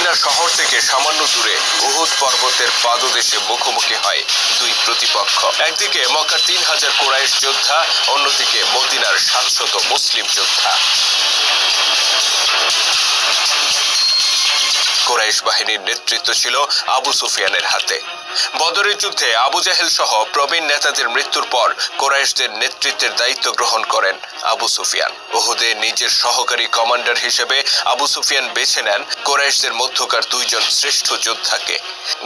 Medina শহর থেকে সামান্য দূরে উহুদ পর্বতের পাদদেশে মুখোমুখি হয় দুই প্রতিপক্ষ। একদিকে মক্কার ৩,০০০ কুরাইশ যোদ্ধা, অন্যদিকে মদিনার ৭০০ মুসলিম যোদ্ধা। কুরাইশ বাহিনীর নেতৃত্ব ছিল আবু সুফিয়ানের হাতে। বদরের যুদ্ধে আবু জাহেল সহ প্রবীণ নেতাদের মৃত্যুর পর কুরাইশদের নেতৃত্বের দায়িত্ব গ্রহণ করেন আবু সুফিয়ান। উহুদে নিজের সহকারী কমান্ডার হিসেবে আবু সুফিয়ান বেছে নেন কুরাইশদের মধ্যকার দুইজন শ্রেষ্ঠ যোদ্ধাকে।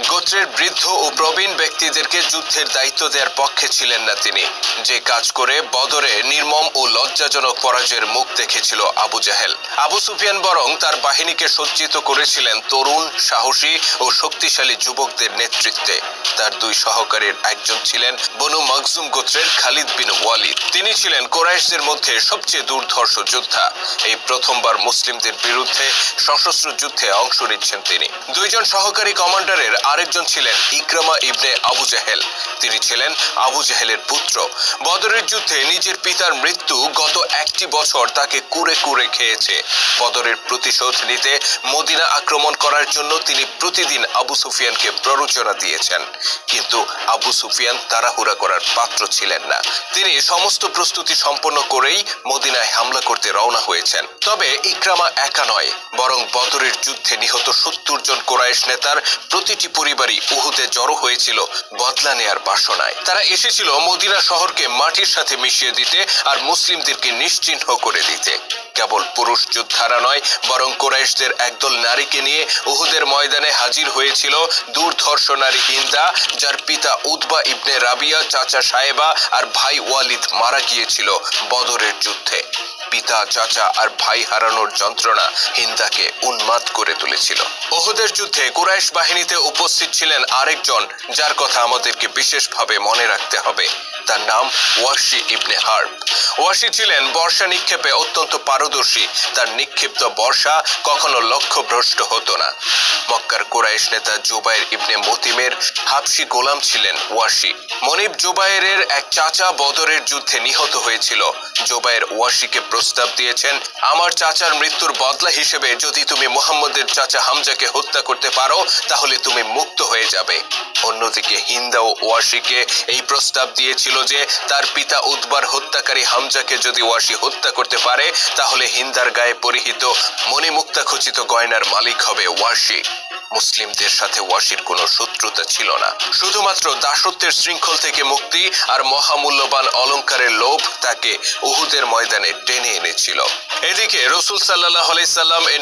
গোত্রের বৃদ্ধ ও প্রবীণ ব্যক্তিদেরকে যুদ্ধের দায়িত্ব দেওয়ার পক্ষে ছিলেন না তিনি, যে কাজ করে বদরে নির্মম ও লজ্জাজনক পরাজয়ের মুখ দেখেছিল আবু জাহেল। আবু সুফিয়ান বরং তার বাহিনীকে সজ্জিত করেছিলেন তরুণ, সাহসী ও শক্তিশালী যুবকদের নেতৃত্বে। তার দুই সহকারীর একজন ছিলেন বনু মাখজুম গোত্রের খালিদ বিন ওয়ালিদ। তিনি ছিলেন কুরাইশদের মধ্যে সবচেয়ে দুর্ধর্ষ যোদ্ধা। এই প্রথমবার মুসলিমদের বিরুদ্ধে সশস্ত্র যুদ্ধে অংশ নিচ্ছেন তিনি। দুইজন সহকারী কমান্ডারের আরেকজন ছিলেন ইকরামা ইবনে আবু জাহেল। তিনি ছিলেন আবু জাহেলের পুত্র। বদরের যুদ্ধে নিজের পিতার মৃত্যু গত একটি বছর তাকে কুরে কুরে খেয়েছে। বদরের প্রতিশোধ নিতে মদিনা আক্রমণ করার জন্য তিনি প্রতিদিন আবু সুফিয়ানকে প্ররোচনা দিয়েছেন, কিন্তু আবু সুফিয়ান তাড়াহুড়া করার পাত্র ছিলেন না। তিনি সমস্ত প্রস্তুতি সম্পন্ন করেই মদিনায় হামলা করতে রওনা হয়েছেন। তবে ইকরামা একা নয়, বরং বদরের যুদ্ধে নিহত ৭০ জন কুরাইশ নেতার প্রতিটি পরিবারই উহুদে জড়ো হয়েছিল বদলা নেয়ার বাসনায়। তারা এসেছিল মদিনা শহরকে মাটির সাথে মিশিয়ে দিতে আর মুসলিমদেরকে নিশ্চিহ্ন করে দিতে। কেবল পুরুষ যোদ্ধারা নয়, বরং কুরাইশদের একদল নারীকে নিয়ে উহুদের ময়দানে হাজির হয়েছিল দুর্ধর্ষ নারী হিন্দা, যার পিতা উতবা ইবনে রাবিয়া, চাচা সায়েবা আর ভাই ওয়ালিদ মারা গিয়েছিল বদরের যুদ্ধে। পিতা, চাচা আর ভাই হারানোর যন্ত্রণা হিন্দাকে উন্মাদ করে তুলেছিল। উহুদের যুদ্ধে কুরাইশ বাহিনীতে উপস্থিত ছিলেন আরেকজন, যার কথা আমাদেরকে বিশেষভাবে মনে রাখতে হবে। তার নাম ওয়াশি ইবনে হার্ব। ওয়াশি ছিলেন বর্ষা নিক্ষেপে অত্যন্ত পারদর্শী। তার নিক্ষিপ্ত বর্ষা কখনো লক্ষ্যভ্রষ্ট হতো না। মক্কার কুরাইশ নেতা জুবাইর ইবনে মতিমের হাবশি গোলাম ছিলেন ওয়াশি। মনিব জুবাইরের এক চাচা বদরের যুদ্ধে নিহত হয়েছিল। জুবাইর ওয়াশিকে প্রস্তাব দিয়েছেন, আমার চাচার মৃত্যুর বদলা হিসেবে যদি তুমি মুহাম্মদের চাচা হামজাকে হত্যা করতে পারো, তাহলে তুমি মুক্ত হয়ে যাবে। অন্যদিকে হিন্দা ও ওয়াশিকে এই প্রস্তাব দিয়েছিল যে তার পিতা উতবার হত্যাকারী হামজাকে যদি ওয়াশি হত্যা করতে পারে, তাহলে হিন্দার গায়ে পরিহিত মণিমুক্তাখচিত গয়নার মালিক হবে ওয়াশি। মুসলিমদের সাথে ওয়াশির কোনো শত্রুতা ছিল না, শুধুমাত্র দাসত্বের শৃঙ্খল থেকে মুক্তি আর মহামূল্যবান অলংকারের লোভ তাকে উহুদের ময়দানে টেনে এনেছিল। এদিকে রাসূল সাল্লাল্লাহু আলাইহি সাল্লাম এর